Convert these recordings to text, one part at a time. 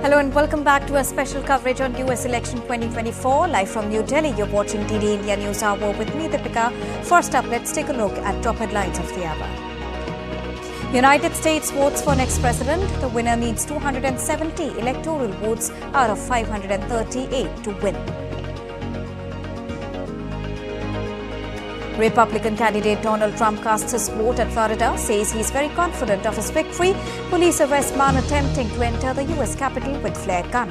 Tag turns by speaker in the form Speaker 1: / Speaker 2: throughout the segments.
Speaker 1: Hello and welcome back to a special coverage on US Election 2024. Live from New Delhi, you're watching DD India News Hour with me, Deepika. First up, let's take a look at top headlines of the hour. United States votes for next president. The winner needs 270 electoral votes out of 538 to win. Republican candidate Donald Trump casts his vote at Florida, says he's very confident of his victory. Police arrest man attempting to enter the US Capitol with flare gun.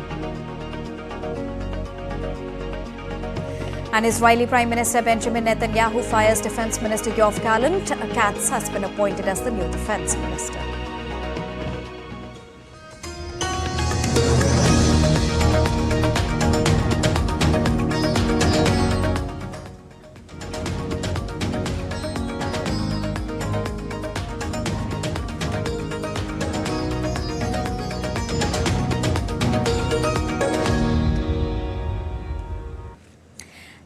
Speaker 1: And Israeli Prime Minister Benjamin Netanyahu fires Defense Minister Yoav Gallant. Katz has been appointed as the new Defense Minister.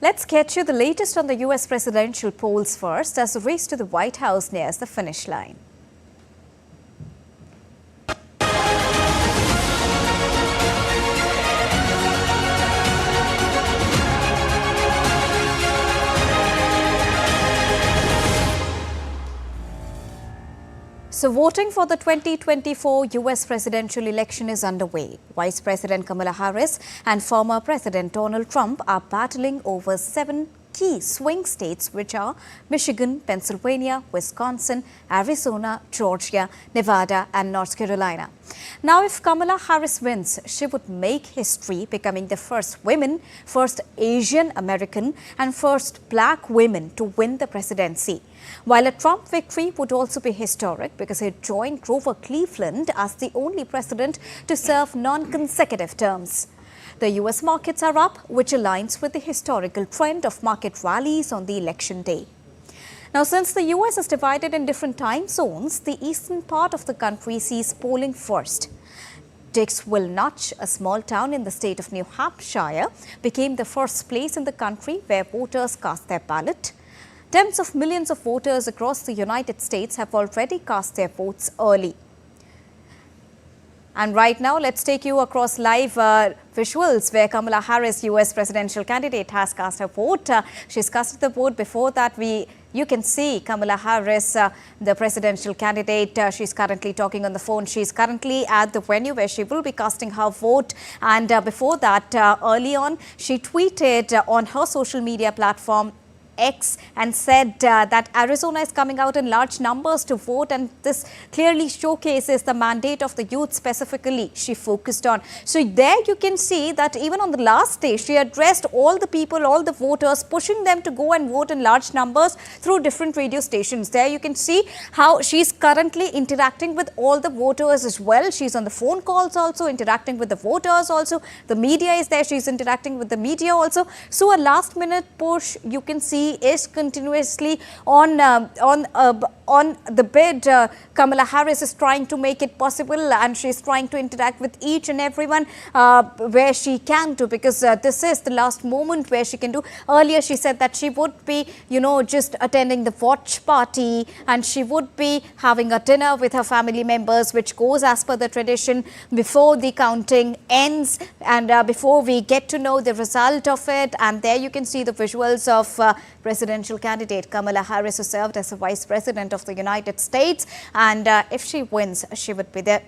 Speaker 1: Let's get you the latest on the US presidential polls first, as the race to the White House nears the finish line. So voting for the 2024 US presidential election is underway. Vice President Kamala Harris and former President Donald Trump are battling over 7 key swing states, which are Michigan, Pennsylvania, Wisconsin, Arizona, Georgia, Nevada and North Carolina. Now, if Kamala Harris wins, she would make history, becoming the first woman, first Asian American and first black woman to win the presidency. While a Trump victory would also be historic because he joined Grover Cleveland as the only president to serve non-consecutive terms. The US markets are up, which aligns with the historical trend of market rallies on the election day. Now, since the US is divided in different time zones, the eastern part of the country sees polling first. Dixville Notch, a small town in the state of New Hampshire, became the first place in the country where voters cast their ballot. Tens of millions of voters across the United States have already cast their votes early. And right now, let's take you across live visuals where Kamala Harris, US presidential candidate, has cast her vote. She's cast the vote. Before that, you can see Kamala Harris, the presidential candidate. She's currently talking on the phone. She's currently at the venue where she will be casting her vote. And before that, early on, she tweeted on her social media platform X and said that Arizona is coming out in large numbers to vote, and this clearly showcases the mandate of the youth specifically she focused on. So there you can see that even on the last day, she addressed all the people, all the voters, pushing them to go and vote in large numbers through different radio stations. There you can see how she's currently interacting with all the voters as well. She's on the phone calls also, interacting with the voters also. The media is there. She's interacting with the media also. So a last minute push, you can see, is continuously on the bid. Kamala Harris is trying to make it possible, and she's trying to interact with each and everyone where she can do, because this is the last moment where she can do. Earlier she said that she would be, just attending the watch party, and she would be having a dinner with her family members, which goes as per the tradition before the counting ends and before we get to know the result of it. And there you can see the visuals of presidential candidate Kamala Harris, who served as the Vice President of the United States. And if she wins, she would be the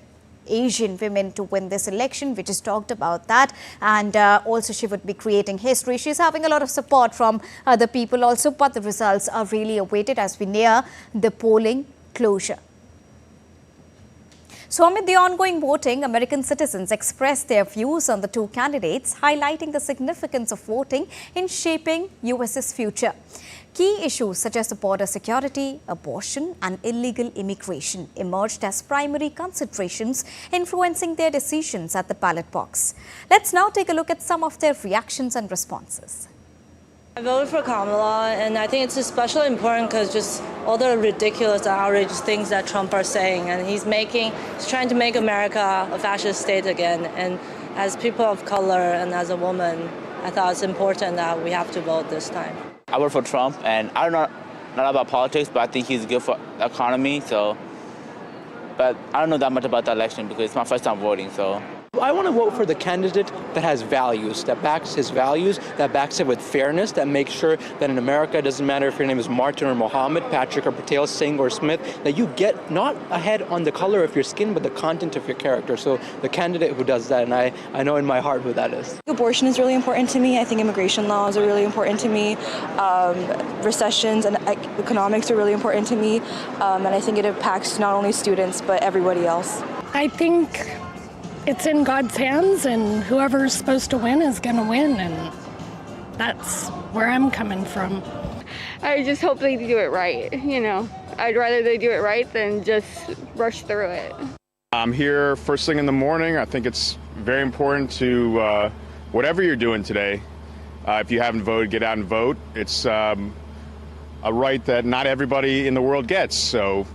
Speaker 1: Asian women to win this election. We just talked about that. And also she would be creating history. She's having a lot of support from other people also, but the results are really awaited as we near the polling closure. So amid the ongoing voting, American citizens expressed their views on the two candidates, highlighting the significance of voting in shaping US's future. Key issues such as the border security, abortion and illegal immigration emerged as primary considerations, influencing their decisions at the ballot box. Let's now take a look at some of their reactions and responses.
Speaker 2: I voted for Kamala, and I think it's especially important because just all the ridiculous and outrageous things that Trump are saying, and he's trying to make America a fascist state again. And as people of color and as a woman, I thought it's important that we have to vote this time.
Speaker 3: I voted for Trump, and I don't know not about politics, but I think he's good for the economy. But I don't know that much about the election because it's my first time voting. So
Speaker 4: I want to vote for the candidate that has values, that backs his values, that backs it with fairness, that makes sure that in America, it doesn't matter if your name is Martin or Mohammed, Patrick or Patel, Singh or Smith, that you get not ahead on the color of your skin, but the content of your character. So the candidate who does that, and I know in my heart who that is.
Speaker 5: Abortion is really important to me. I think immigration laws are really important to me. Recessions and economics are really important to me. And I think it impacts not only students, but everybody else.
Speaker 6: I think it's in God's hands, and whoever's supposed to win is going to win, and that's where I'm coming from.
Speaker 7: I just hope they do it right, you know. I'd rather they do it right than just rush through it.
Speaker 8: I'm here first thing in the morning. I think it's very important to, whatever you're doing today, if you haven't voted, get out and vote. It's a right that not everybody in the world gets, so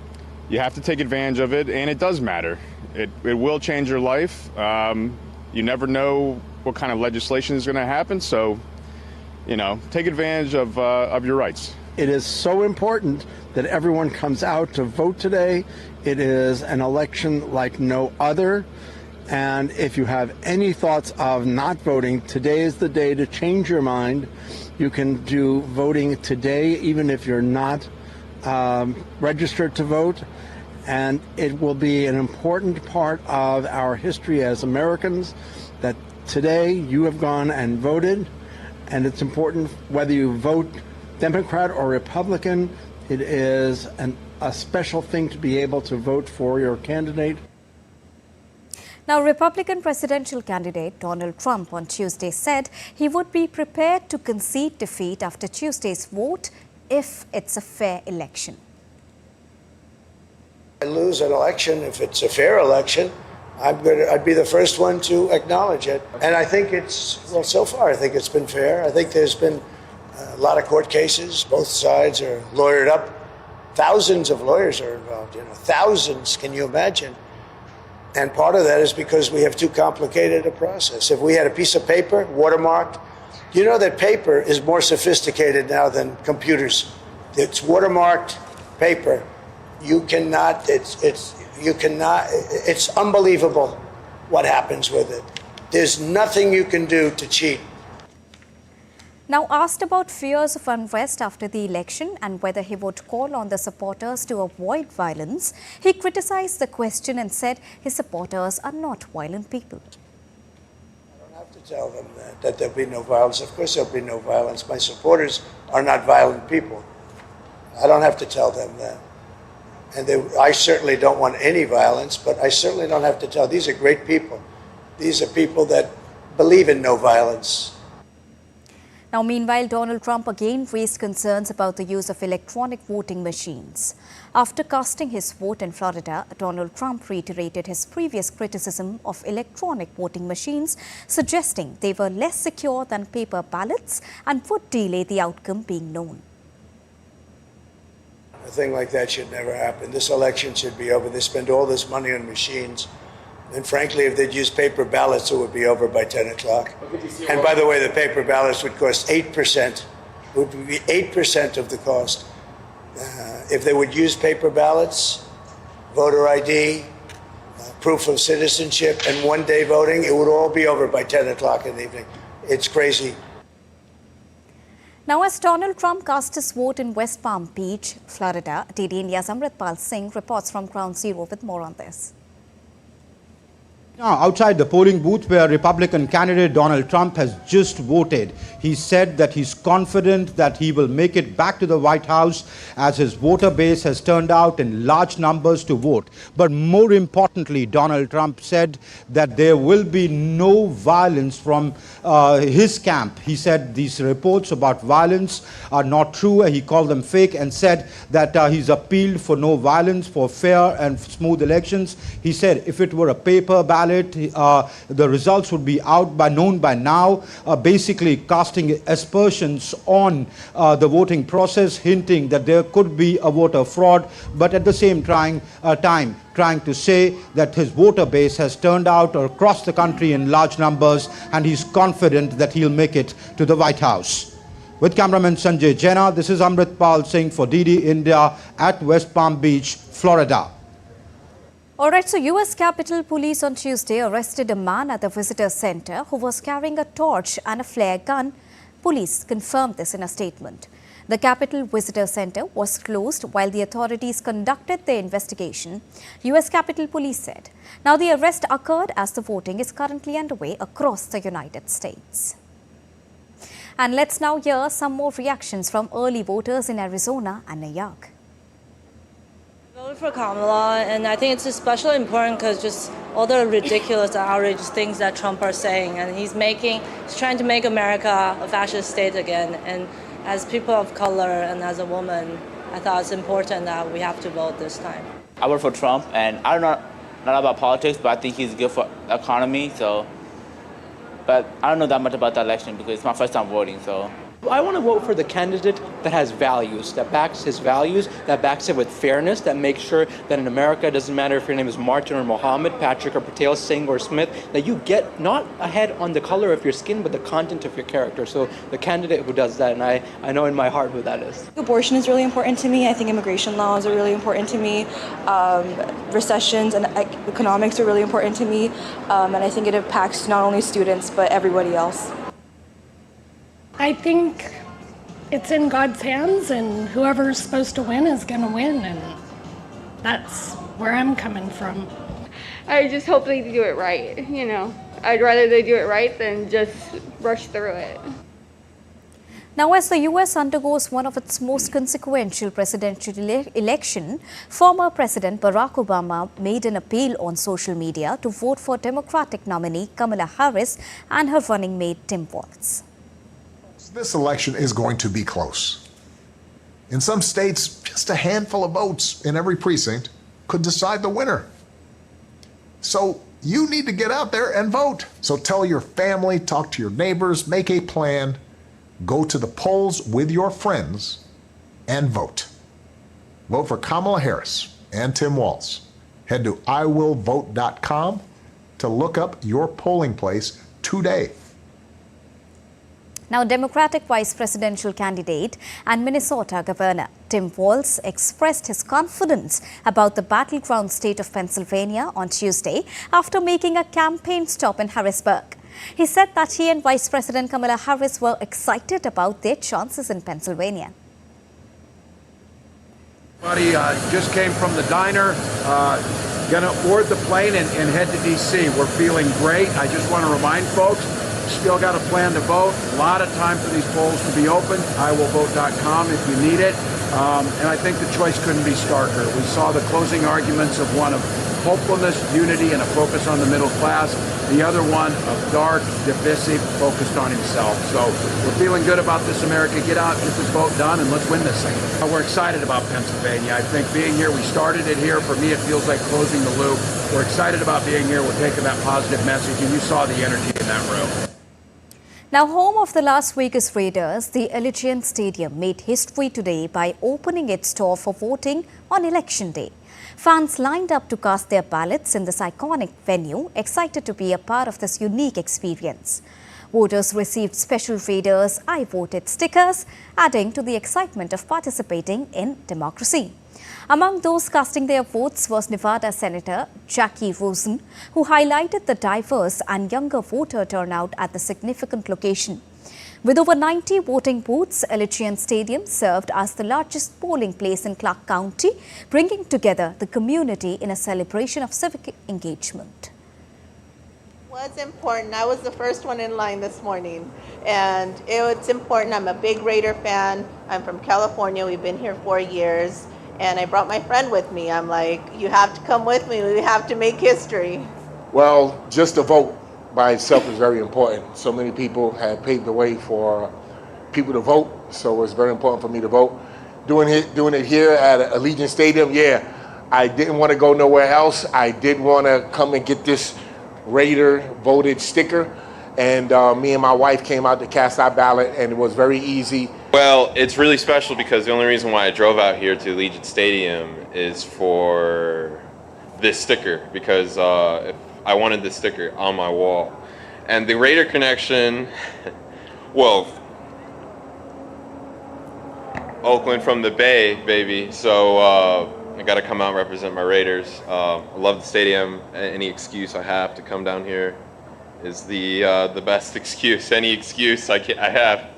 Speaker 8: you have to take advantage of it, and it does matter. It will change your life. You never know what kind of legislation is going to happen, so, you know, take advantage of your rights.
Speaker 9: It is so important that everyone comes out to vote today. It is an election like no other. And if you have any thoughts of not voting, today is the day to change your mind. You can do voting today, even if you're not registered to vote. And it will be an important part of our history as Americans that today you have gone and voted. And it's important whether you vote Democrat or Republican. It is a special thing to be able to vote for your candidate.
Speaker 1: Now, Republican presidential candidate Donald Trump on Tuesday said he would be prepared to concede defeat after Tuesday's vote if it's a fair election.
Speaker 10: I lose an election, if it's a fair election, I'd be the first one to acknowledge it. And I think so far, I think it's been fair. I think there's been a lot of court cases. Both sides are lawyered up. Thousands of lawyers are involved, thousands, can you imagine? And part of that is because we have too complicated a process. If we had a piece of paper, watermarked, you know that paper is more sophisticated now than computers. It's watermarked paper. It's unbelievable what happens with it. There's nothing you can do to cheat.
Speaker 1: Now, asked about fears of unrest after the election and whether he would call on the supporters to avoid violence, he criticized the question and said his supporters are not violent people.
Speaker 10: I don't have to tell them that there'll be no violence. Of course there'll be no violence. My supporters are not violent people. I don't have to tell them that. And I certainly don't want any violence, but I certainly don't have to tell. These are great people. These are people that believe in no violence.
Speaker 1: Now, meanwhile, Donald Trump again raised concerns about the use of electronic voting machines. After casting his vote in Florida, Donald Trump reiterated his previous criticism of electronic voting machines, suggesting they were less secure than paper ballots and would delay the outcome being known.
Speaker 10: A thing like that should never happen. This election should be over. They spend all this money on machines. And frankly, if they'd use paper ballots, it would be over by 10 o'clock. And by the way, the paper ballots would cost 8%. It would be 8% of the cost. If they would use paper ballots, voter ID, proof of citizenship, and one-day voting, it would all be over by 10 o'clock in the evening. It's crazy.
Speaker 1: Now, as Donald Trump cast his vote in West Palm Beach, Florida, DD India's Amritpal Singh reports from Ground Zero with more on this.
Speaker 11: Now, outside the polling booth where Republican candidate Donald Trump has just voted, he said that he's confident that he will make it back to the White House as his voter base has turned out in large numbers to vote. But more importantly, Donald Trump said that there will be no violence from his camp. He said these reports about violence are not true. He called them fake and said that he's appealed for no violence, for fair and smooth elections. He said if it were a paper ballot, the results would be known by now, basically casting aspersions on the voting process, hinting that there could be a voter fraud, but at the same time trying to say that his voter base has turned out across the country in large numbers, and he's confident that he'll make it to the White House. With cameraman Sanjay Jena, this is Amritpal Singh for DD India at West Palm Beach, Florida.
Speaker 1: All right, so U.S. Capitol Police on Tuesday arrested a man at the visitor center who was carrying a torch and a flare gun. Police confirmed this in a statement. The Capitol Visitor Center was closed while the authorities conducted their investigation, U.S. Capitol Police said. Now, the arrest occurred as the voting is currently underway across the United States. And let's now hear some more reactions from early voters in Arizona and New York.
Speaker 2: I voted for Kamala, and I think it's especially important because just all the ridiculous and outrageous things that Trump are saying, and he's trying to make America a fascist state again. And as people of color and as a woman, I thought it's important that we have to vote this time.
Speaker 3: I vote for Trump, and I don't know not about politics, but I think he's good for the economy. But I don't know that much about the election because it's my first time voting. So
Speaker 4: I want to vote for the candidate that has values, that backs his values, that backs it with fairness, that makes sure that in America, it doesn't matter if your name is Martin or Mohammed, Patrick or Patel, Singh or Smith, that you get not ahead on the color of your skin, but the content of your character. So the candidate who does that, and I know in my heart who that is.
Speaker 5: Abortion is really important to me. I think immigration laws are really important to me. Recessions and economics are really important to me. And I think it impacts not only students, but everybody else.
Speaker 6: I think it's in God's hands, and whoever's supposed to win is going to win, and that's where I'm coming from.
Speaker 7: I just hope they do it right, you know. I'd rather they do it right than just rush through it.
Speaker 1: Now, as the U.S. undergoes one of its most consequential presidential election, former President Barack Obama made an appeal on social media to vote for Democratic nominee Kamala Harris and her running mate Tim Walz.
Speaker 12: This election is going to be close. In some states, just a handful of votes in every precinct could decide the winner. So you need to get out there and vote. So tell your family, talk to your neighbors, make a plan, go to the polls with your friends and vote. Vote for Kamala Harris and Tim Walz. Head to iwillvote.com to look up your polling place today.
Speaker 1: Now, Democratic vice presidential candidate and Minnesota Governor Tim Walz expressed his confidence about the battleground state of Pennsylvania on Tuesday after making a campaign stop in Harrisburg. He said that he and Vice President Kamala Harris were excited about their chances in Pennsylvania.
Speaker 13: Buddy just came from the diner, gonna board the plane and head to D.C. We're feeling great. I just want to remind folks, still got a plan to vote. A lot of time for these polls to be open. iwillvote.com if you need it. And I think the choice couldn't be starker. We saw the closing arguments of one of hopefulness, unity, and a focus on the middle class. The other one of dark, divisive, focused on himself. So we're feeling good about this, America. Get out, get this vote done, and let's win this thing. We're excited about Pennsylvania. I think being here, we started it here. For me, it feels like closing the loop. We're excited about being here. We're taking that positive message, and you saw the energy in that room.
Speaker 1: Now, home of the Las Vegas Raiders, the Allegiant Stadium made history today by opening its door for voting on Election Day. Fans lined up to cast their ballots in this iconic venue, excited to be a part of this unique experience. Voters received special Raiders I Voted stickers, adding to the excitement of participating in democracy. Among those casting their votes was Nevada Senator Jackie Rosen, who highlighted the diverse and younger voter turnout at the significant location. With over 90 voting booths, Allegiant Stadium served as the largest polling place in Clark County, bringing together the community in a celebration of civic engagement.
Speaker 14: It was important. I was the first one in line this morning, and it's important. I'm a big Raider fan. I'm from California. We've been here 4 years. And I brought my friend with me. I'm like, you have to come with me. We have to make history.
Speaker 15: Well, just to vote by itself is very important. So many people have paved the way for people to vote. So it's very important for me to vote. Doing it here at Allegiant Stadium, yeah, I didn't want to go nowhere else. I did want to come and get this Raider voted sticker. And me and my wife came out to cast our ballot, and it was very easy.
Speaker 16: Well, it's really special because the only reason why I drove out here to Allegiant Stadium is for this sticker, because if I wanted this sticker on my wall. And the Raider connection, well, Oakland from the Bay, baby. So I got to come out and represent my Raiders. I love the stadium. Any excuse I have to come down here is the best excuse. Any excuse I have.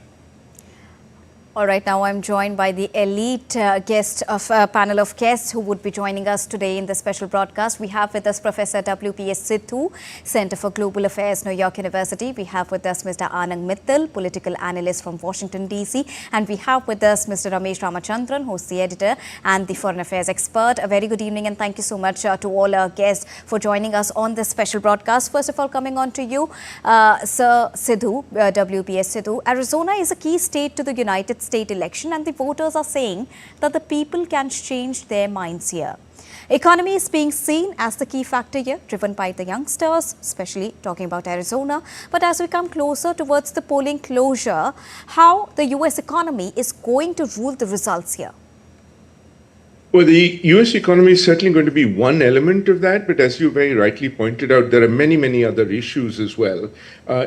Speaker 1: All right, now I'm joined by the elite guest of a panel of guests who would be joining us today in the special broadcast. We have with us Professor W.P.S. Sidhu, Center for Global Affairs, New York University. We have with us Mr. Anand Mittal, political analyst from Washington, D.C. And we have with us Mr. Ramesh Ramachandran, who's the editor and the foreign affairs expert. A very good evening and thank you so much to all our guests for joining us on this special broadcast. First of all, coming on to you, Sir Sidhu, W.P.S. Sidhu. Arizona is a key state to the United States election and the voters are saying that the people can change their minds here. Economy is being seen as the key factor here, driven by the youngsters, especially talking about Arizona. But as we come closer towards the polling closure, how the US economy is going to rule the results here?
Speaker 17: Well, the US economy is certainly going to be one element of that, but as you very rightly pointed out, there are many, many other issues as well,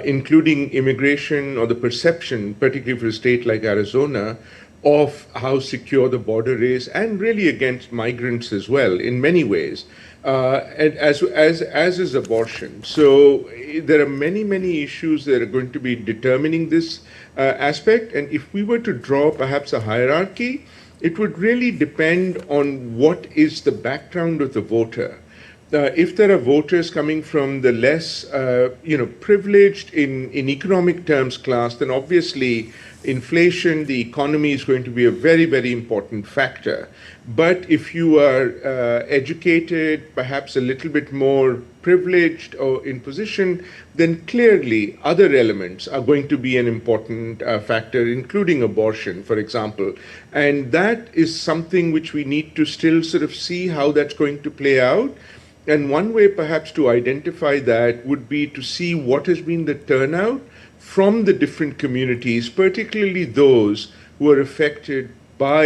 Speaker 17: including immigration or the perception, particularly for a state like Arizona, of how secure the border is, and really against migrants as well, in many ways, and as is abortion. So there are many, many issues that are going to be determining this aspect, and if we were to draw perhaps a hierarchy, it would really depend on what is the background of the voter. If there are voters coming from the less, privileged in economic terms class, then obviously inflation, the economy is going to be a very, very important factor. But if you are educated, perhaps a little bit more privileged or in position, then clearly other elements are going to be an important factor, including abortion, for example. And that is something which we need to still sort of see how that's going to play out. And one way perhaps to identify that would be to see what has been the turnout from the different communities, particularly those who are affected by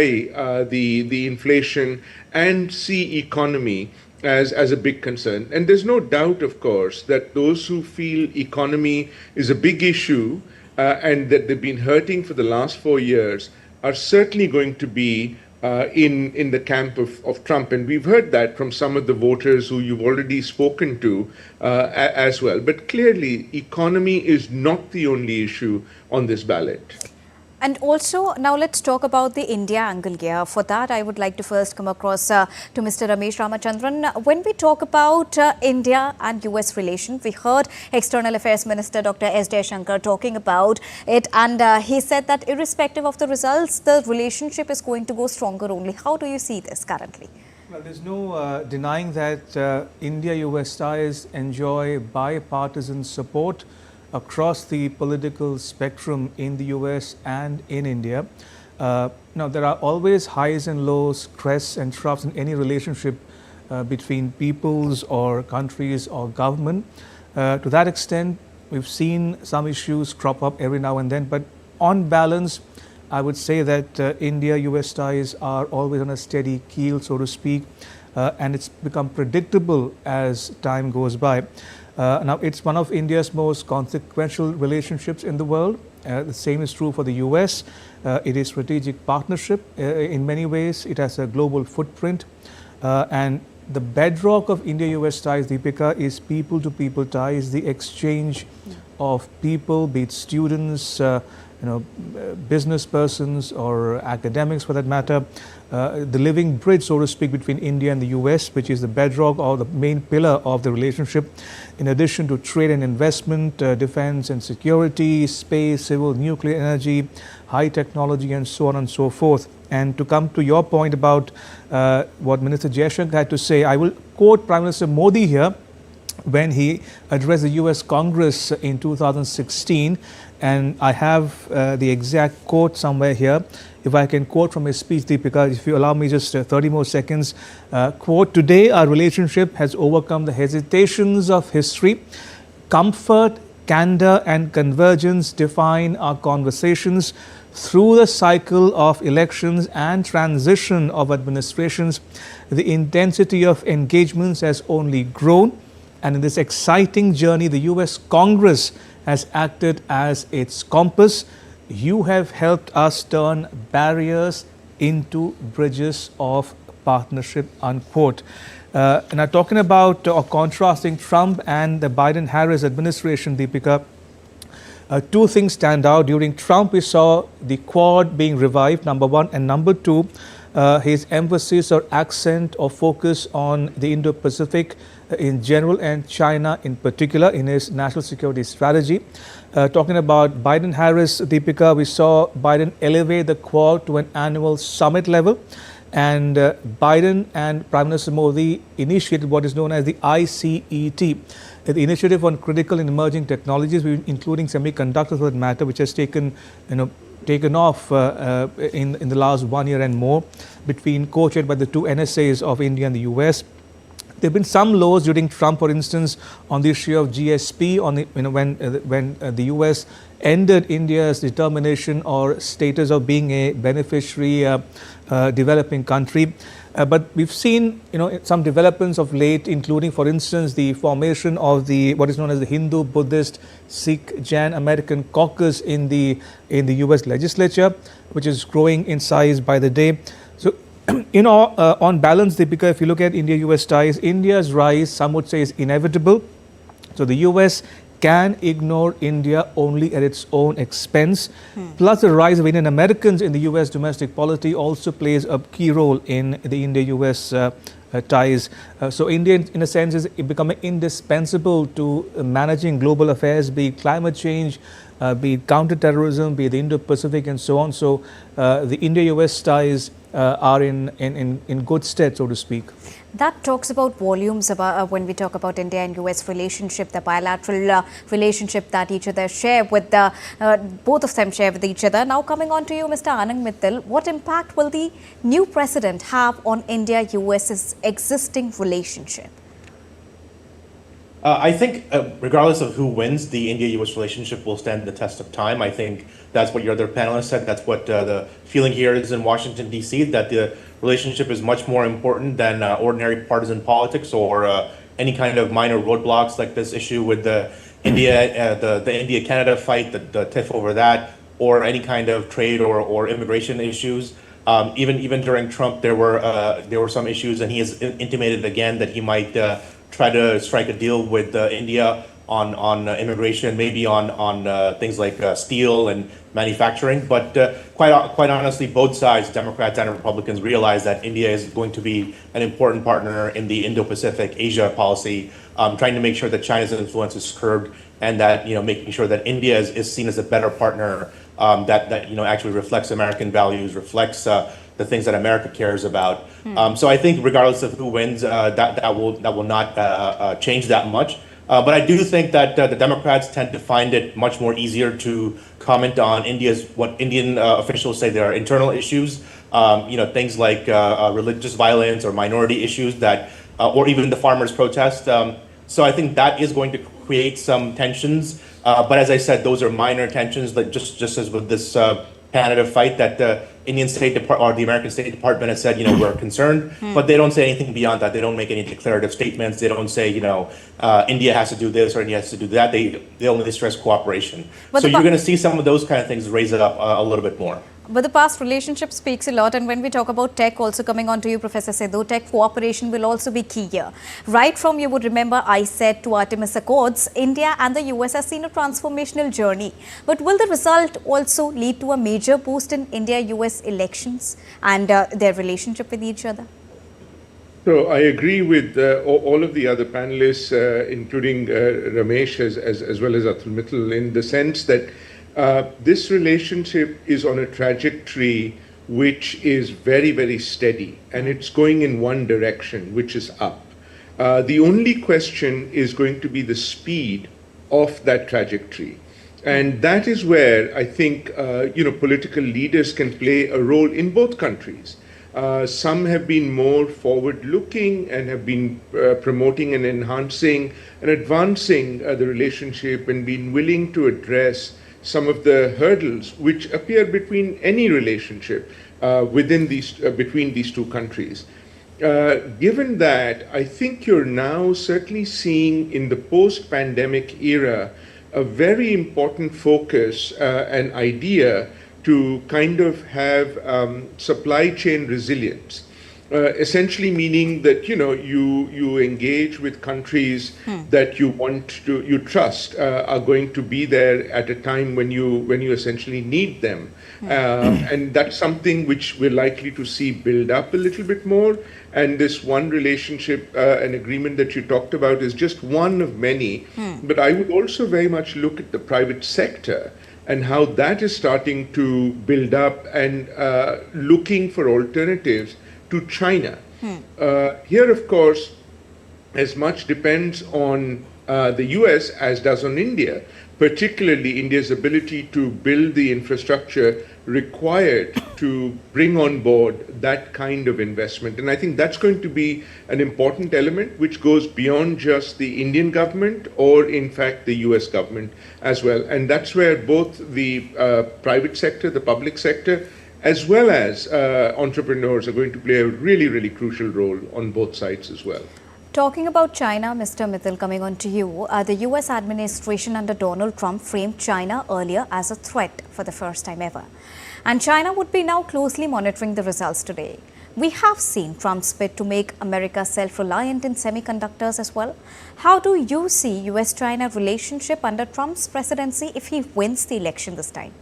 Speaker 17: the inflation and see economy as a big concern. And there's no doubt, of course, that those who feel economy is a big issue and that they've been hurting for the last 4 years are certainly going to be in the camp of Trump. And we've heard that from some of the voters who you've already spoken to as well. But clearly, economy is not the only issue on this ballot.
Speaker 1: And also, now let's talk about the India angle here. For that, I would like to first come across to Mr. Ramesh Ramachandran. When we talk about India and US relation, we heard External Affairs Minister Dr. S. Jaishankar talking about it, and he said that irrespective of the results, the relationship is going to go stronger only. How do you see this currently?
Speaker 18: Well, there's no denying that India-US ties enjoy bipartisan support across the political spectrum in the US and in India. Now, there are always highs and lows, crests and troughs in any relationship between peoples or countries or government. To that extent, we've seen some issues crop up every now and then, but on balance, I would say that India-US ties are always on a steady keel, so to speak, and it's become predictable as time goes by. Now, it's one of India's most consequential relationships in the world. The same is true for the US. It is strategic partnership in many ways. It has a global footprint. And the bedrock of India-US ties, Deepika, is people-to-people ties, the exchange of people, be it students, business persons or academics for that matter, the living bridge, so to speak, between India and the US, which is the bedrock or the main pillar of the relationship, in addition to trade and investment, defense and security, space, civil, nuclear energy, high technology, and so on and so forth. And to come to your point about what Minister Jaishankar had to say, I will quote Prime Minister Modi here when he addressed the US Congress in 2016, and I have the exact quote somewhere here. If I can quote from his speech, Deepika, if you allow me just 30 more seconds. Quote, "Today our relationship has overcome the hesitations of history. Comfort, candor and convergence define our conversations. Through the cycle of elections and transition of administrations, the intensity of engagements has only grown. And in this exciting journey, the US Congress has acted as its compass. You have helped us turn barriers into bridges of partnership, unquote. Now, talking about or contrasting Trump and the Biden-Harris administration, Deepika, two things stand out. During Trump, we saw the Quad being revived, number one, and number two, his emphasis or accent or focus on the Indo-Pacific in general and China in particular in his national security strategy. Talking about Biden-Harris, Deepika, we saw Biden elevate the Quad to an annual summit level, and Biden and Prime Minister Modi initiated what is known as the ICET, the Initiative on Critical and Emerging Technologies, including semiconductors for that matter, which has taken off in the last 1 year and more, between co-chaired by the two NSAs of India and the US. There have been some lows during Trump, for instance, on the issue of GSP, on the, when the US ended India's determination or status of being a beneficiary developing country. But we've seen, some developments of late, including, for instance, the formation of the what is known as the Hindu, Buddhist, Sikh, Jain American caucus in the U.S. legislature, which is growing in size by the day. So, on balance, Deepika, if you look at India-U.S. ties, India's rise, some would say, is inevitable. So the U.S. can ignore India only at its own expense. Plus, the rise of Indian Americans in the U.S. domestic polity also plays a key role in the India-U.S. ties. So India, in a sense, is becoming indispensable to managing global affairs, be it climate change, be it counterterrorism, be it the Indo-Pacific, and so on. So the India-U.S. ties are in good stead, so to speak.
Speaker 1: That talks about volumes about when we talk about India and US relationship, the bilateral relationship that each other share with both of them share with each other. Now coming on to you, Mr. Anand Mittal, what impact will the new president have on India-US's existing relationship?
Speaker 19: I think regardless of who wins, the India-US relationship will stand the test of time. I think that's what your other panelists said. That's what the feeling here is in Washington, D.C., that the relationship is much more important than ordinary partisan politics or any kind of minor roadblocks like this issue with the India-Canada fight, the tiff over that, or any kind of trade or immigration issues. Even during Trump, there were some issues, and he has intimated again that he might try to strike a deal with India on immigration, maybe on things like steel and manufacturing. But quite honestly, both sides, Democrats and Republicans, realize that India is going to be an important partner in the Indo-Pacific Asia policy, trying to make sure that China's influence is curbed, and that making sure that India is seen as a better partner that actually reflects American values, reflects the things that America cares about. So I think regardless of who wins, that will not change that much. But I do think that the Democrats tend to find it much more easier to comment on what Indian officials say there are internal issues, things like religious violence or minority issues or even the farmers' protest. So I think that is going to create some tensions. But as I said, those are minor tensions, like just as with this Canada fight, that the Indian State Department or the American State Department has said, we're concerned, but they don't say anything beyond that. They don't make any declarative statements. They don't say, India has to do this or India has to do that. They only stress cooperation. But so you're going to see some of those kind of things raise it up a little bit more.
Speaker 1: But the past relationship speaks a lot, and when we talk about tech, also coming on to you, Professor Sidhu, tech cooperation will also be key here. Right from, you would remember, ISET to Artemis Accords, India and the US has seen a transformational journey. But will the result also lead to a major boost in India-US elections and their relationship with each other?
Speaker 17: So I agree with all of the other panelists, including Ramesh as well as Atul Mittal, in the sense that this relationship is on a trajectory which is very, very steady, and it's going in one direction, which is up. The only question is going to be the speed of that trajectory. And that is where I think, political leaders can play a role in both countries. Some have been more forward-looking and have been promoting and enhancing and advancing the relationship and been willing to address some of the hurdles which appear between any relationship between these two countries. Given that, I think you're now certainly seeing in the post-pandemic era a very important focus and idea to kind of have supply chain resilience. essentially meaning that you engage with countries that you trust are going to be there at a time when you essentially need them, and that's something which we're likely to see build up a little bit more. And this one relationship, an agreement that you talked about, is just one of many. But I would also very much look at the private sector and how that is starting to build up and looking for alternatives to China. Here, of course, as much depends on the US as does on India, particularly India's ability to build the infrastructure required to bring on board that kind of investment. And I think that's going to be an important element which goes beyond just the Indian government or, in fact, the US government as well. And that's where both the private sector, the public sector, as well as entrepreneurs are going to play a really, really crucial role on both sides as well.
Speaker 1: Talking about China, Mr. Mithil, coming on to you, the US administration under Donald Trump framed China earlier as a threat for the first time ever. And China would be now closely monitoring the results today. We have seen Trump's bid to make America self-reliant in semiconductors as well. How do you see US-China relationship under Trump's presidency if he wins the election this time?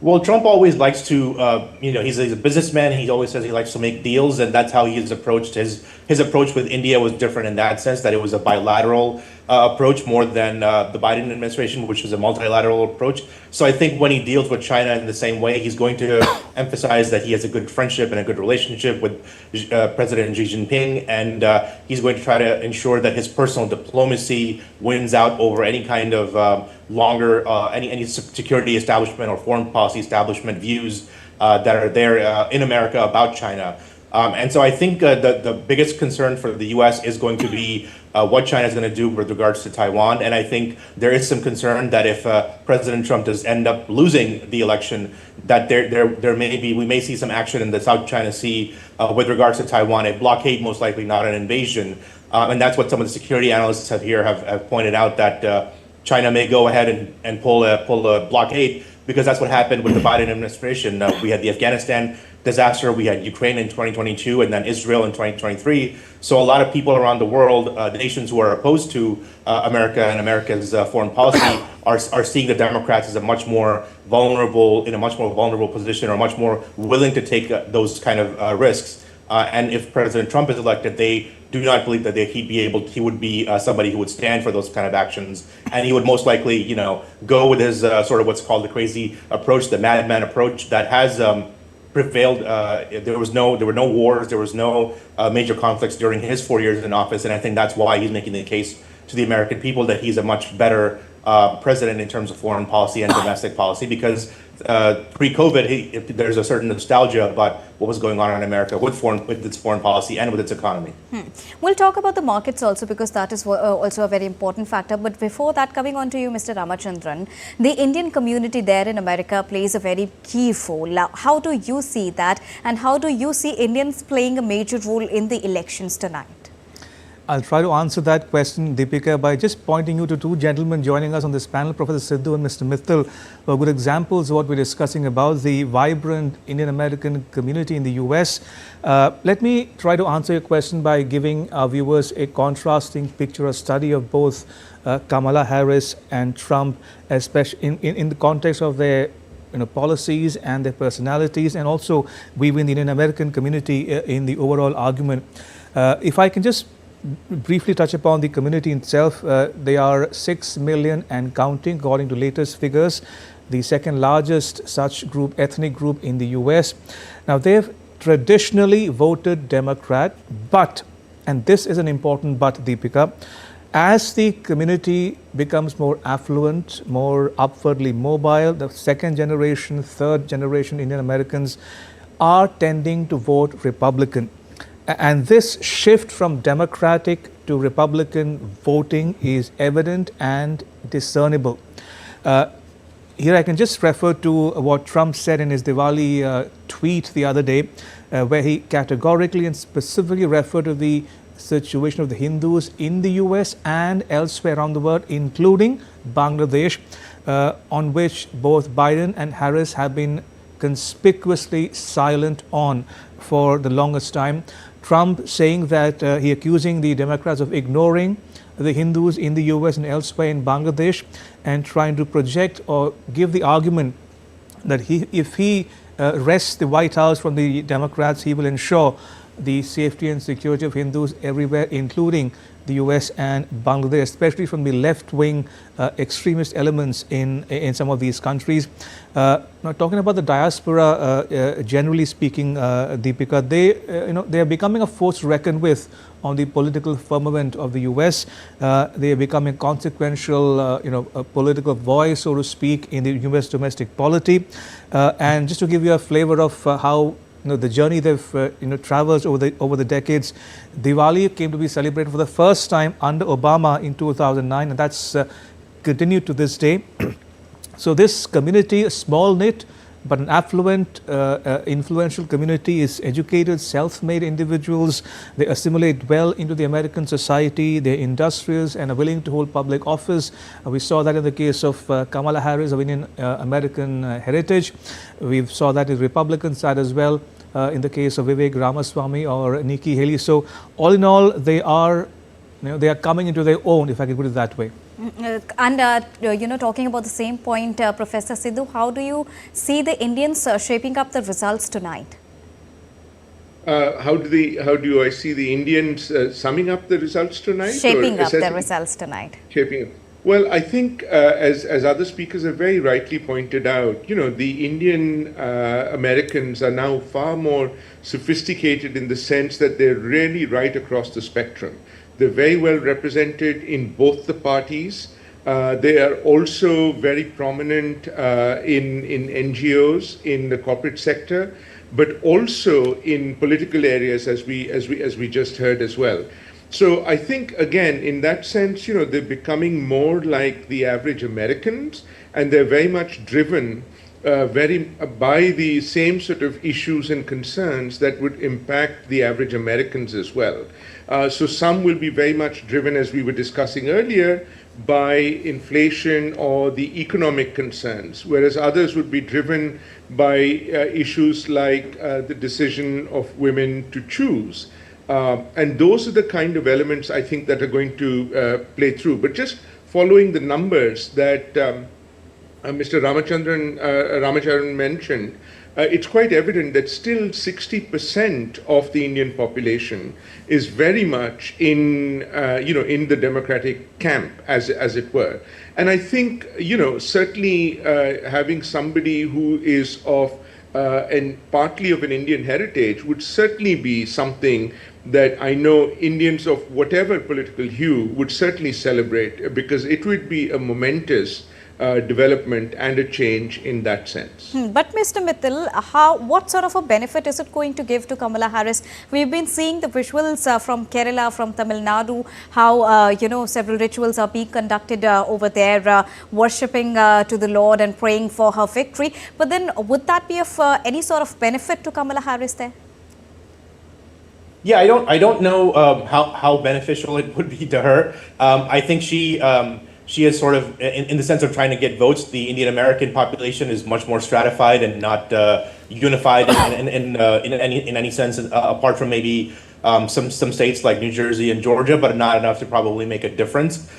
Speaker 19: Well, Trump always likes to, he's a businessman. He always says he likes to make deals, and that's how he's approached his approach with India was different in that sense, that it was a bilateral approach more than the Biden administration, which is a multilateral approach. So I think when he deals with China in the same way, he's going to emphasize that he has a good friendship and a good relationship with President Xi Jinping, and he's going to try to ensure that his personal diplomacy wins out over any kind of any security establishment or foreign policy establishment views that are there in America about China. And so I think the biggest concern for the U.S. is going to be what China is going to do with regards to Taiwan. And I think there is some concern that if President Trump does end up losing the election, that we may see some action in the South China Sea with regards to Taiwan, a blockade most likely, not an invasion. And that's what some of the security analysts have pointed out, that China may go ahead and pull a blockade, because that's what happened with the Biden administration. We had the Afghanistan disaster, we had Ukraine in 2022, and then Israel in 2023. So a lot of people around the world, nations who are opposed to America and America's foreign policy, are seeing the Democrats as in a much more vulnerable position, or much more willing to take those kind of risks. And if President Trump is elected, they do not believe that he would be somebody who would stand for those kind of actions, and he would most likely, go with his sort of what's called the crazy approach, the madman approach that has prevailed. There were no wars, there was no major conflicts during his 4 years in office, and I think that's why he's making the case to the American people that he's a much better president in terms of foreign policy and domestic policy, because pre-COVID, there's a certain nostalgia about what was going on in America with its foreign policy and with its economy.
Speaker 1: We'll talk about the markets also, because that is also a very important factor. But before that, coming on to you, Mr. Ramachandran, the Indian community there in America plays a very key role. How do you see that, and how do you see Indians playing a major role in the elections tonight?
Speaker 18: I'll try to answer that question, Deepika, by just pointing you to two gentlemen joining us on this panel, Professor Sidhu and Mr. Mithil, who are good examples of what we're discussing about the vibrant Indian-American community in the US. Let me try to answer your question by giving our viewers a contrasting picture, a study of both Kamala Harris and Trump, especially in the context of their policies and their personalities, and also weaving the Indian-American community in the overall argument. If I can just briefly touch upon the community itself, they are 6 million and counting, according to latest figures, the second largest such ethnic group in the US. Now, they've traditionally voted Democrat, but, and this is an important but, Deepika, as the community becomes more affluent, more upwardly mobile, the second generation, third generation Indian Americans are tending to vote Republican. And this shift from Democratic to Republican voting is evident and discernible. Here I can just refer to what Trump said in his Diwali tweet the other day, where he categorically and specifically referred to the situation of the Hindus in the US and elsewhere around the world, including Bangladesh, on which both Biden and Harris have been conspicuously silent on for the longest time. Trump saying that he accusing the Democrats of ignoring the Hindus in the US and elsewhere in Bangladesh, and trying to project or give the argument that if he wrests the White House from the Democrats, he will ensure the safety and security of Hindus everywhere, including the US and Bangladesh, especially from the left-wing extremist elements in some of these countries. Now, talking about the diaspora, generally speaking, Deepika, they are becoming a force to reckon with on the political firmament of the US. They are becoming consequential, a political voice, so to speak, in the US domestic polity. And just to give you a flavor of how the journey they've traversed over the decades, Diwali came to be celebrated for the first time under Obama in 2009, and that's continued to this day. So this community, a small knit but an affluent, influential community, is educated, self-made individuals. They assimilate well into the American society. They're industrious and are willing to hold public office. We saw that in the case of Kamala Harris of Indian American heritage. We saw that in the Republican side as well, in the case of Vivek Ramaswamy or Nikki Haley. So all in all, they are coming into their own, if I can put it that way.
Speaker 1: And talking about the same point, Professor Sidhu, how do you see the Indians shaping up the results tonight?
Speaker 17: How do I see the Indians summing up the results tonight?
Speaker 1: Shaping up the results tonight.
Speaker 17: Shaping up. Well, I think as other speakers have very rightly pointed out, the Indian Americans are now far more sophisticated in the sense that they're really right across the spectrum. They're very well represented in both the parties. They are also very prominent in NGOs, in the corporate sector, but also in political areas, as we just heard as well. So I think, again, in that sense, they're becoming more like the average Americans, and they're very much driven by the same sort of issues and concerns that would impact the average Americans as well. So some will be very much driven, as we were discussing earlier, by inflation or the economic concerns, whereas others would be driven by issues like the decision of women to choose. And those are the kind of elements, I think, that are going to play through. But just following the numbers that Mr. Ramachandran mentioned, it's quite evident that still 60% of the Indian population is very much in the Democratic camp, as it were. And I think, certainly having somebody who is of and partly of an Indian heritage would certainly be something that I know Indians of whatever political hue would certainly celebrate, because it would be a momentous development and a change in that sense.
Speaker 1: But Mr. Mittal, what sort of a benefit is it going to give to Kamala Harris? We've been seeing the visuals from Kerala, from Tamil Nadu, how several rituals are being conducted over there, worshipping to the Lord and praying for her victory. But then, would that be of any sort of benefit to Kamala Harris there?
Speaker 19: Yeah, I don't know how beneficial it would be to her. I think she is sort of, in the sense of trying to get votes, the Indian American population is much more stratified and not unified in any sense, apart from maybe some states like New Jersey and Georgia, but not enough to probably make a difference.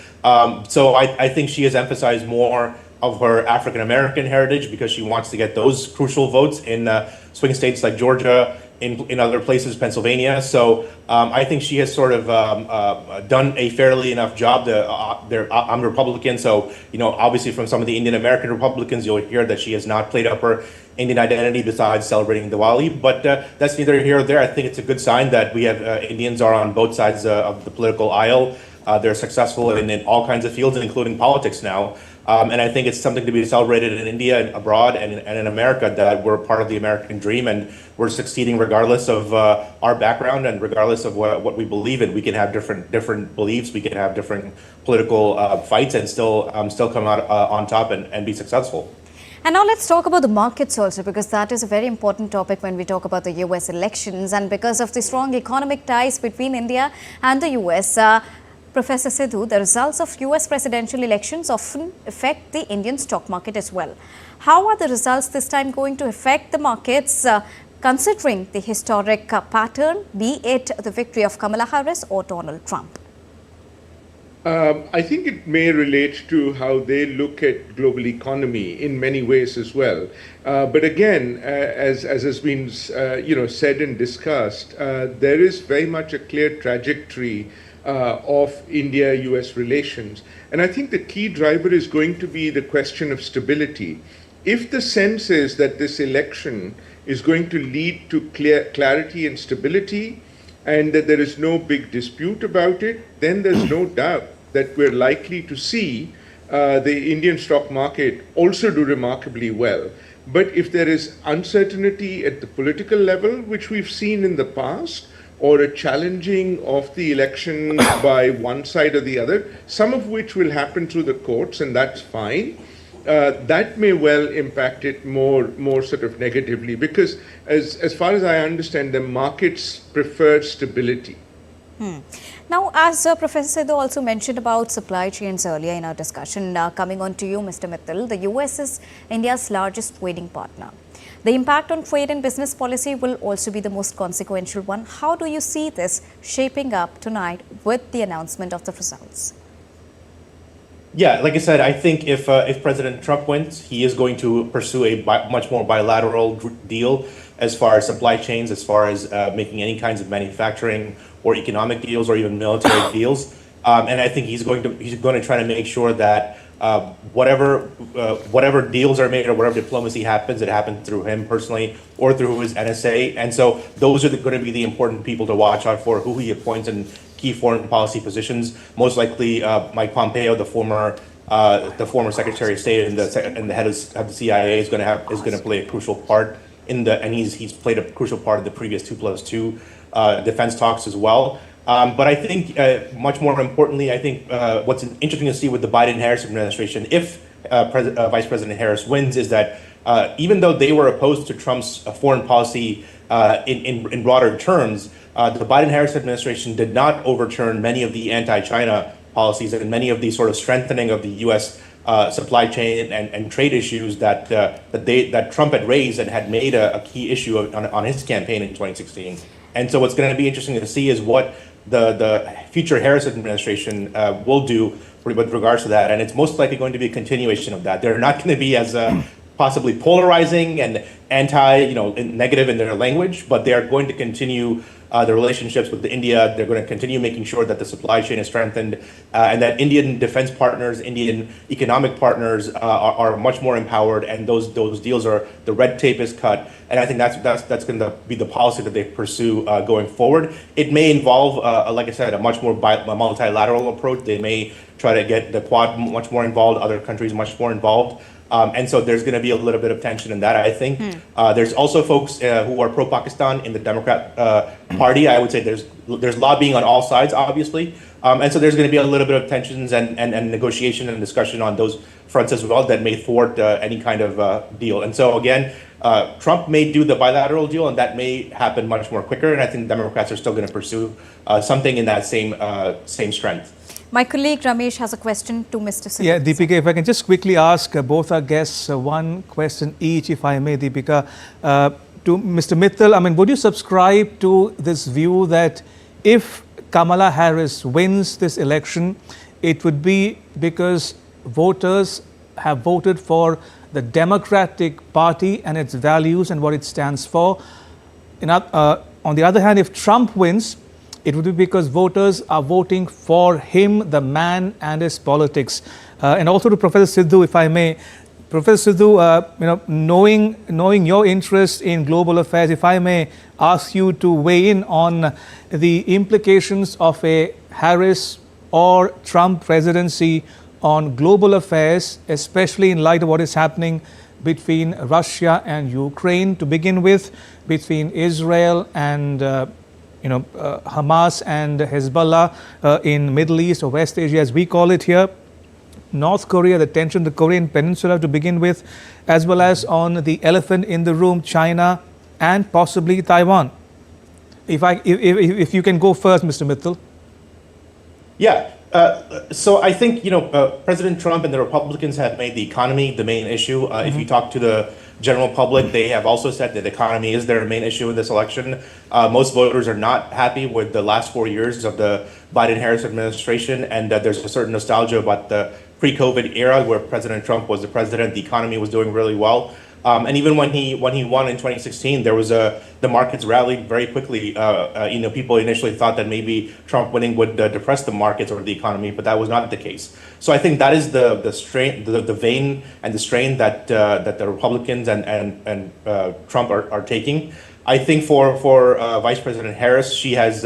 Speaker 19: So I think she has emphasized more of her African American heritage because she wants to get those crucial votes in swing states like Georgia, in other places, Pennsylvania. So I think she has sort of done a fairly enough job. I'm Republican, so obviously from some of the Indian American Republicans, you'll hear that she has not played up her Indian identity besides celebrating Diwali. But that's neither here nor there. I think it's a good sign that we have Indians are on both sides of the political aisle. They're successful in all kinds of fields, including politics now. And I think it's something to be celebrated in India and abroad and in America, that we're part of the American dream and we're succeeding regardless of our background and regardless of what we believe in. We can have different beliefs, we can have different political fights and still come out on top and be successful.
Speaker 1: And now let's talk about the markets also, because that is a very important topic when we talk about the US elections. And because of the strong economic ties between India and the US, Professor Sidhu, the results of US presidential elections often affect the Indian stock market as well. How are the results this time going to affect the markets, considering the historic pattern, be it the victory of Kamala Harris or Donald Trump?
Speaker 17: I think it may relate to how they look at global economy in many ways as well. But again, as has been said and discussed, there is very much a clear trajectory of India-US relations. And I think the key driver is going to be the question of stability. If the sense is that this election is going to lead to clarity and stability, and that there is no big dispute about it, then there's no doubt that we're likely to see the Indian stock market also do remarkably well. But if there is uncertainty at the political level, which we've seen in the past, or a challenging of the election by one side or the other, some of which will happen through the courts, and that's fine, that may well impact it more sort of negatively, because as far as I understand, the markets prefer stability.
Speaker 1: Now, as Professor Sidhu also mentioned about supply chains earlier in our discussion, coming on to you, Mr. Mittal, the US is India's largest trading partner. The impact on trade and business policy will also be the most consequential one. How do you see this shaping up tonight with the announcement of the results?
Speaker 19: Yeah, like I said, I think if President Trump wins, he is going to pursue a much more bilateral deal as far as supply chains, as far as making any kinds of manufacturing or economic deals or even military deals. And I think he's going to try to make sure that whatever deals are made or whatever diplomacy happens, it happens through him personally or through his NSA. And so those are going to be the important people to watch out for, who he appoints in key foreign policy positions. Most likely, Mike Pompeo, the former Secretary of State and the head of the CIA, is going to play a crucial part in and he's played a crucial part of the previous 2+2 defense talks as well. But I think much more importantly, I think what's interesting to see with the Biden-Harris administration, if Vice President Harris wins, is that even though they were opposed to Trump's foreign policy in broader terms, the Biden-Harris administration did not overturn many of the anti-China policies and many of the sort of strengthening of the U.S. Supply chain and trade issues that Trump had raised and had made a key issue on his campaign in 2016. And so what's going to be interesting to see is what the future Harris administration will do with regards to that. And it's most likely going to be a continuation of that. They're not going to be as possibly polarizing and negative in their language, but they are going to continue the relationships with India. They're going to continue making sure that the supply chain is strengthened and that Indian defense partners, Indian economic partners are much more empowered, and those deals the red tape is cut. And I think that's going to be the policy that they pursue going forward. It may involve, like I said, a much more multilateral approach. They may try to get the Quad much more involved, other countries much more involved. And so there's going to be a little bit of tension in that, I think. There's also folks who are pro-Pakistan in the Democrat Party. I would say there's lobbying on all sides, obviously. And so there's going to be a little bit of tensions and negotiation and discussion on those fronts as well that may thwart any kind of deal. And so, again, Trump may do the bilateral deal, and that may happen much more quicker. And I think Democrats are still going to pursue something in that same strength.
Speaker 1: My colleague Ramesh has a question to Mr. Sidhu.
Speaker 18: Yeah, Deepika, if I can just quickly ask both our guests one question each, if I may, Deepika. To Mr. Mittal, I mean, would you subscribe to this view that if Kamala Harris wins this election, it would be because voters have voted for the Democratic Party and its values and what it stands for? On the other hand, if Trump wins, it would be because voters are voting for him, the man, and his politics. And also to Professor Sidhu, if I may, Professor Sidhu, knowing your interest in global affairs, if I may ask you to weigh in on the implications of a Harris or Trump presidency on global affairs, especially in light of what is happening between Russia and Ukraine to begin with, between Israel and Hamas and Hezbollah in Middle East or West Asia, as we call it here, North Korea, the tension, the Korean Peninsula to begin with, as well as on the elephant in the room, China and possibly Taiwan. If you can go first, Mr. Mittal.
Speaker 19: Yeah, So I think, President Trump and the Republicans have made the economy the main issue. If you talk to the general public, they have also said that the economy is their main issue in this election. Most voters are not happy with the last 4 years of the Biden-Harris administration, and there's a certain nostalgia about the pre-COVID era where President Trump was the president. The economy was doing really well. And even when he won in 2016, there was the markets rallied very quickly. People initially thought that maybe Trump winning would depress the markets or the economy, but that was not the case. So I think that is the strain, the vein and the strain that the Republicans and Trump are taking. I think for Vice President Harris, she has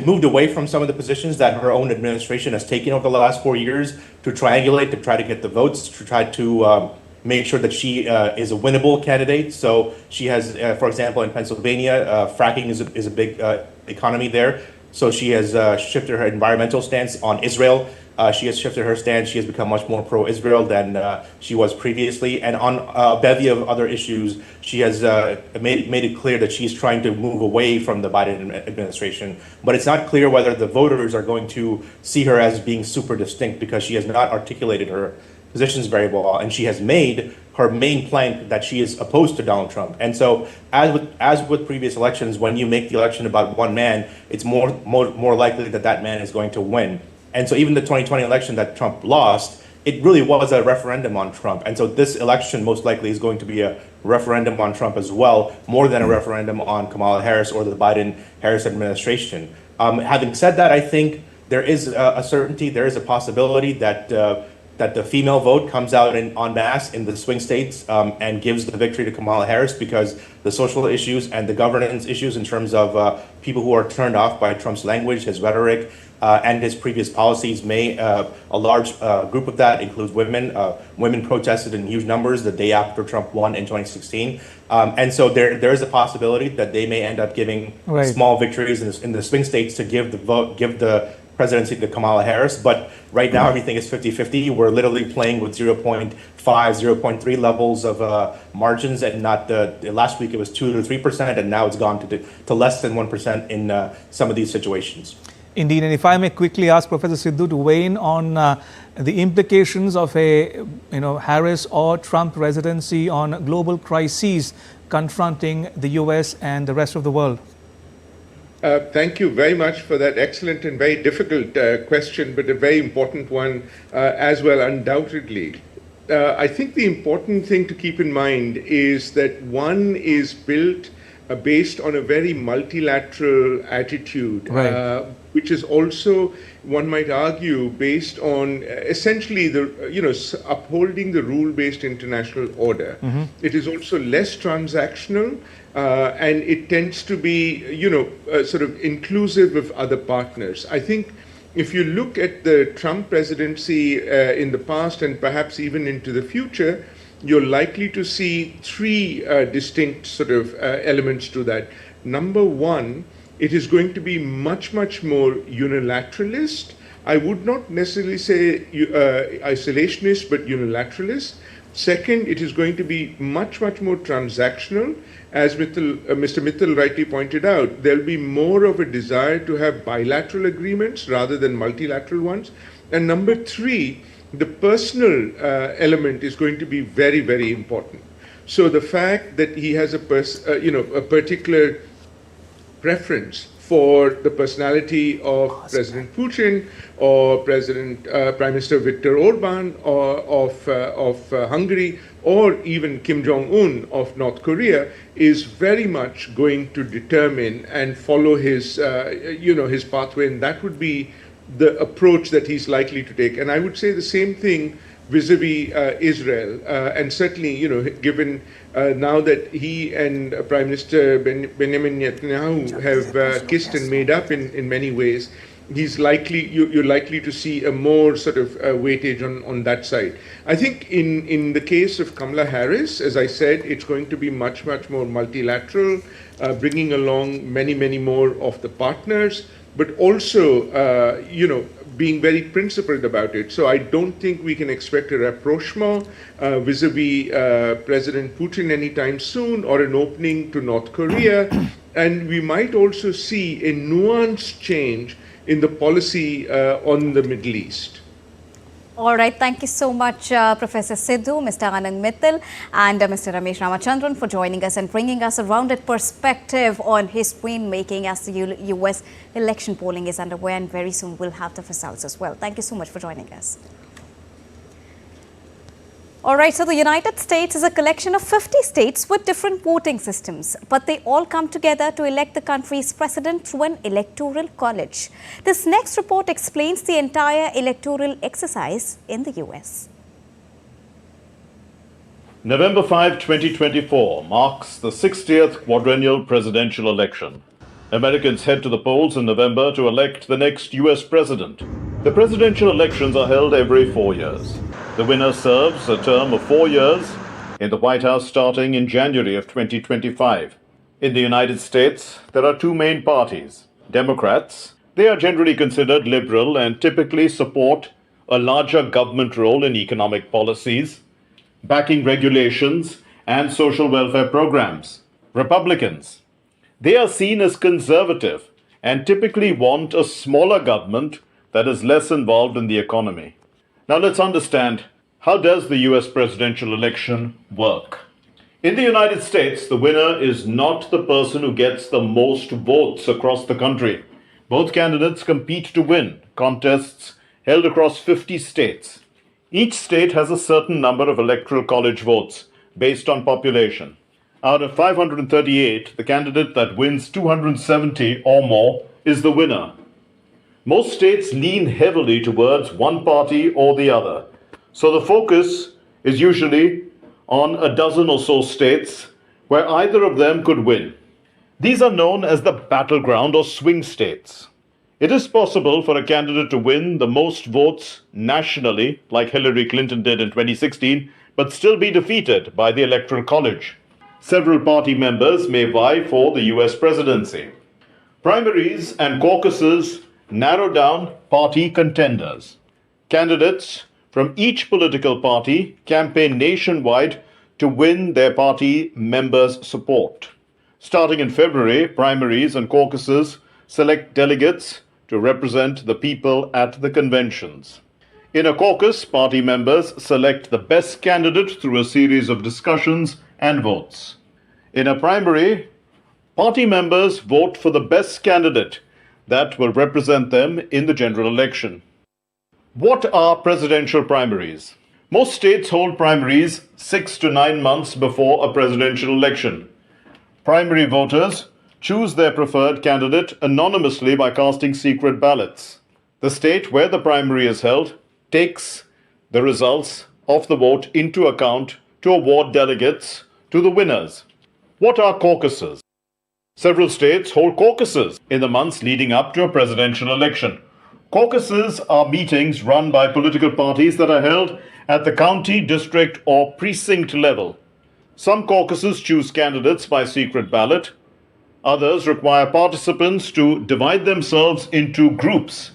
Speaker 19: moved away from some of the positions that her own administration has taken over the last 4 years to triangulate, to try to get the votes, to try to make sure that she is a winnable candidate. So she has, for example, in Pennsylvania, fracking is a big economy there. So she has shifted her environmental stance on Israel. She has shifted her stance. She has become much more pro-Israel than she was previously. And on a bevy of other issues, she has made it clear that she's trying to move away from the Biden administration. But it's not clear whether the voters are going to see her as being super distinct, because she has not articulated her positions very well, and she has made her main plank that she is opposed to Donald Trump. And so, as with previous elections, when you make the election about one man, it's more likely that man is going to win. And so, even the 2020 election that Trump lost, it really was a referendum on Trump. And so, this election most likely is going to be a referendum on Trump as well, more than a referendum on Kamala Harris or the Biden-Harris administration. Having said that, I think there is a certainty, there is a possibility that the female vote comes out en masse in the swing states and gives the victory to Kamala Harris, because the social issues and the governance issues in terms of people who are turned off by Trump's language, his rhetoric, and his previous policies a large group of that includes women. Women protested in huge numbers the day after Trump won in 2016. And so there is a possibility that they may end up giving small victories in the swing states to give the presidency to Kamala Harris. But right now, everything is 50-50. We're literally playing with 0.5, 0.3 levels of margins, and not last week it was 2 to 3%, and now it's gone to less than 1% in some of these situations.
Speaker 18: Indeed, and if I may quickly ask Professor Sidhu to weigh in on the implications of a Harris or Trump presidency on global crises confronting the U.S. and the rest of the world.
Speaker 17: Thank you very much for that excellent and very difficult question, but a very important one as well, undoubtedly. I think the important thing to keep in mind is that one is built based on a very multilateral attitude, which is also, one might argue, based on essentially upholding the rule-based international order. It is also less transactional, and it tends to be, sort of inclusive of other partners. I think if you look at the Trump presidency in the past and perhaps even into the future, you're likely to see three distinct sort of elements to that. Number one, it is going to be much more unilateralist. I would not necessarily say isolationist, but unilateralist. Second, it is going to be much more transactional. As Mr. Mittal rightly pointed out, there'll be more of a desire to have bilateral agreements rather than multilateral ones. And number three, the personal element is going to be very important. So the fact that he has a particular preference for the personality of President Putin or Prime Minister Viktor Orban of Hungary, or even Kim Jong-un of North Korea, is very much going to determine and follow his his pathway, and that would be the approach that he's likely to take. And I would say the same thing vis-a-vis Israel, and certainly, given now that he and Prime Minister Benjamin Netanyahu have kissed and made up in many ways, you're likely to see a more sort of weightage on that side. I think in the case of Kamala Harris, as I said, it's going to be much more multilateral, bringing along many more of the partners, but also, being very principled about it. So I don't think we can expect a rapprochement vis-a-vis President Putin anytime soon, or an opening to North Korea. And we might also see a nuanced change in the policy on the Middle East.
Speaker 1: All right. Thank you so much, Professor Sidhu, Mr. Anand Mittal, and Mr. Ramesh Ramachandran for joining us and bringing us a rounded perspective on history making as the US election polling is underway, and very soon we'll have the results as well. Thank you so much for joining us. All right, so the United States is a collection of 50 states with different voting systems, but they all come together to elect the country's president through an electoral college. This next report explains the entire electoral exercise in the US.
Speaker 20: November 5, 2024 marks the 60th quadrennial presidential election. Americans head to the polls in November to elect the next US president. The presidential elections are held every 4 years. The winner serves a term of 4 years in the White House starting in January of 2025. In the United States, there are two main parties. Democrats, they are generally considered liberal and typically support a larger government role in economic policies, backing regulations and social welfare programs. Republicans, they are seen as conservative and typically want a smaller government that is less involved in the economy. Now let's understand, how does the US presidential election work? In the United States, the winner is not the person who gets the most votes across the country. Both candidates compete to win contests held across 50 states. Each state has a certain number of electoral college votes based on population. Out of 538, the candidate that wins 270 or more is the winner. Most states lean heavily towards one party or the other, so the focus is usually on a dozen or so states where either of them could win. These are known as the battleground or swing states. It is possible for a candidate to win the most votes nationally, like Hillary Clinton did in 2016, but still be defeated by the Electoral College. Several party members may vie for the US presidency. Primaries and caucuses narrow down party contenders. Candidates from each political party campaign nationwide to win their party members' support. Starting in February, primaries and caucuses select delegates to represent the people at the conventions. In a caucus, party members select the best candidate through a series of discussions and votes. In a primary, party members vote for the best candidate that will represent them in the general election. What are presidential primaries? Most states hold primaries 6 to 9 months before a presidential election. Primary voters choose their preferred candidate anonymously by casting secret ballots. The state where the primary is held takes the results of the vote into account to award delegates to the winners. What are caucuses? Several states hold caucuses in the months leading up to a presidential election. Caucuses are meetings run by political parties that are held at the county, district, or precinct level. Some caucuses choose candidates by secret ballot. Others require participants to divide themselves into groups.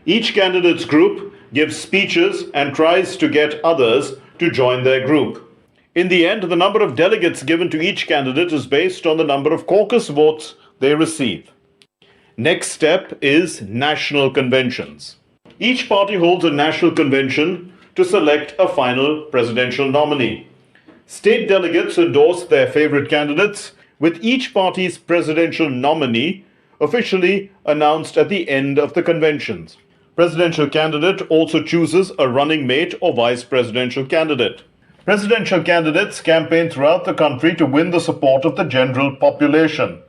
Speaker 20: Each candidate's group gives speeches and tries to get others to join their group. In the end, the number of delegates given to each candidate is based on the number of caucus votes they receive. Next step is national conventions. Each party holds a national convention to select a final presidential nominee. State delegates endorse their favorite candidates, with each party's presidential nominee officially announced at the end of the conventions. Presidential candidate also chooses a running mate or vice presidential candidate. Presidential candidates campaign throughout the country to win the support of the general population.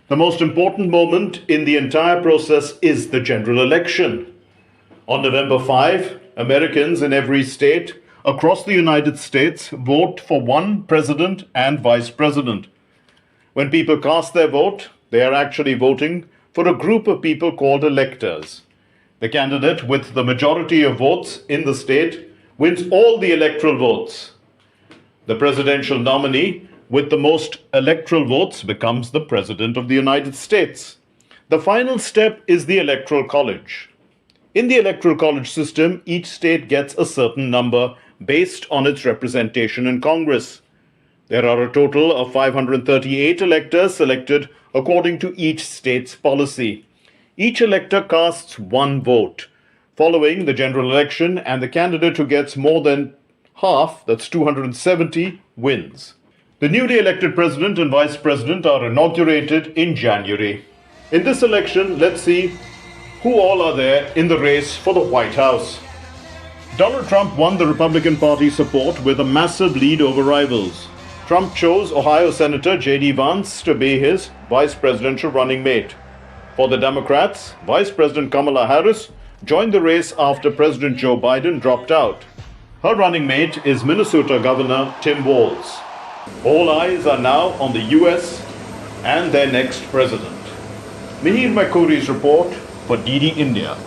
Speaker 20: The most important moment in the entire process is the general election. On November 5, Americans in every state across the United States vote for one president and vice president. When people cast their vote, they are actually voting for a group of people called electors. The candidate with the majority of votes in the state wins all the electoral votes. The presidential nominee with the most electoral votes becomes the President of the United States. The final step is the Electoral College. In the Electoral College system, each state gets a certain number based on its representation in Congress. There are a total of 538 electors selected according to each state's policy. Each elector casts one vote. Following the general election, and the candidate who gets more than half, that's 270, wins. The newly elected president and vice president are inaugurated in January. In this election, let's see who all are there in the race for the White House. Donald Trump won the Republican Party support with a massive lead over rivals. Trump chose Ohio Senator J.D. Vance to be his vice presidential running mate. For the Democrats, Vice President Kamala Harris joined the race after President Joe Biden dropped out. Her running mate is Minnesota Governor Tim Walz. All eyes are now on the US and their next president. Mihir Makuri's report for DD India.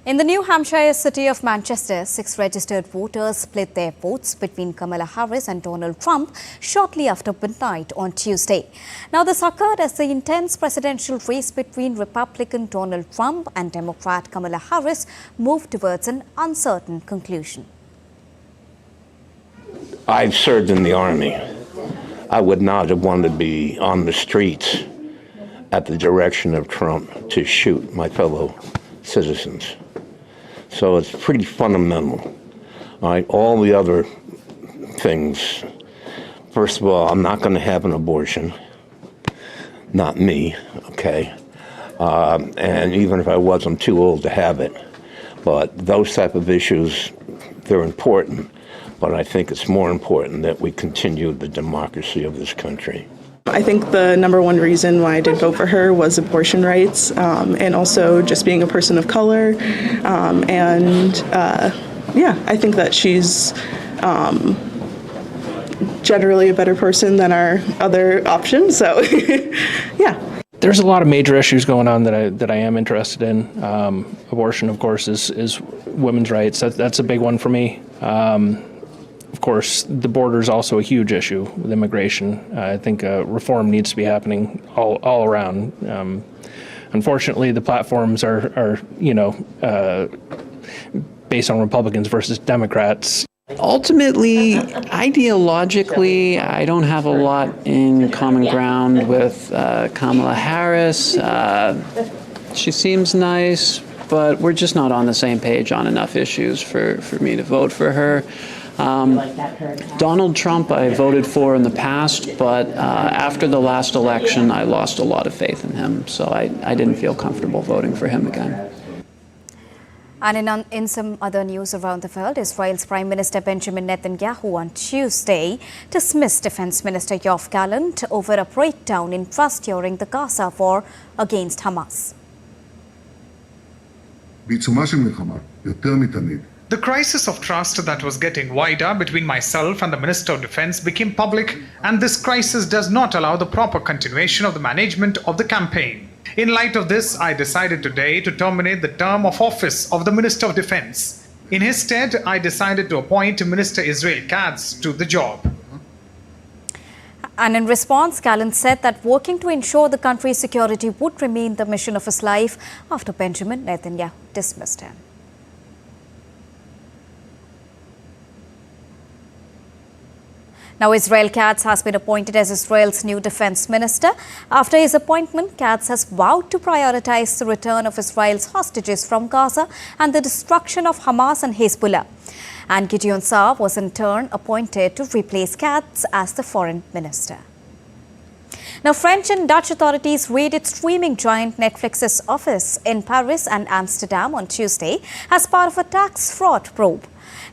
Speaker 1: In the New Hampshire city of Manchester, 6 registered voters split their votes between Kamala Harris and Donald Trump shortly after midnight on Tuesday. Now, this occurred as the intense presidential race between Republican Donald Trump and Democrat Kamala Harris moved towards an uncertain conclusion.
Speaker 21: I've served in the Army. I would not have wanted to be on the streets at the direction of Trump to shoot my fellow citizens. So it's pretty fundamental. All right, all the other things. First of all, I'm not going to have an abortion. Not me, okay? And even if I was, I'm too old to have it. But those type of issues, they're important. But I think it's more important that we continue the democracy of this country.
Speaker 22: I think the number one reason why I did vote for her was abortion rights, and also just being a person of color. I think that she's generally a better person than our other options. So, yeah.
Speaker 23: There's a lot of major issues going on that I am interested in. Abortion, of course, is women's rights. That's a big one for me. Of course, the border is also a huge issue with immigration. I think reform needs to be happening all around. Unfortunately, the platforms are based on Republicans versus Democrats.
Speaker 24: Ultimately, ideologically, I don't have a lot in common ground with Kamala Harris. She seems nice, but we're just not on the same page on enough issues for me to vote for her. Donald Trump I voted for in the past, but after the last election, I lost a lot of faith in him, so I didn't feel comfortable voting for him again.
Speaker 1: And in some other news around the world, Israel's Prime Minister Benjamin Netanyahu on Tuesday dismissed Defense Minister Yoav Gallant over a breakdown in trust during the Gaza war against Hamas.
Speaker 25: The crisis of trust that was getting wider between myself and the Minister of Defense became public, and this crisis does not allow the proper continuation of the management of the campaign. In light of this, I decided today to terminate the term of office of the Minister of Defense. In his stead, I decided to appoint Minister Israel Katz to the job.
Speaker 1: And in response, Gallant said that working to ensure the country's security would remain the mission of his life after Benjamin Netanyahu dismissed him. Now, Israel Katz has been appointed as Israel's new defense minister. After his appointment, Katz has vowed to prioritize the return of Israel's hostages from Gaza and the destruction of Hamas and Hezbollah. And Gideon Saar was in turn appointed to replace Katz as the foreign minister. Now, French and Dutch authorities raided streaming giant Netflix's office in Paris and Amsterdam on Tuesday as part of a tax fraud probe.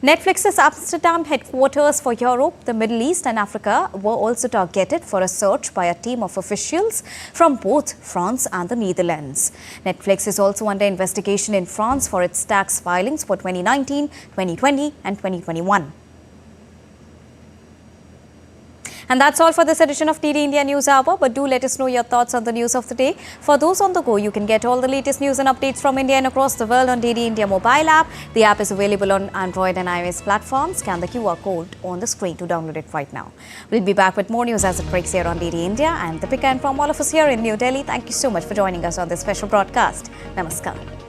Speaker 1: Netflix's Amsterdam headquarters for Europe, the Middle East and Africa were also targeted for a search by a team of officials from both France and the Netherlands. Netflix is also under investigation in France for its tax filings for 2019, 2020 and 2021. And that's all for this edition of DD India News Hour. But do let us know your thoughts on the news of the day. For those on the go, you can get all the latest news and updates from India and across the world on DD India mobile app. The app is available on Android and iOS platforms. Scan the QR code on the screen to download it right now. We'll be back with more news as it breaks here on DD India. And Deepika and from all of us here in New Delhi, thank you so much for joining us on this special broadcast. Namaskar.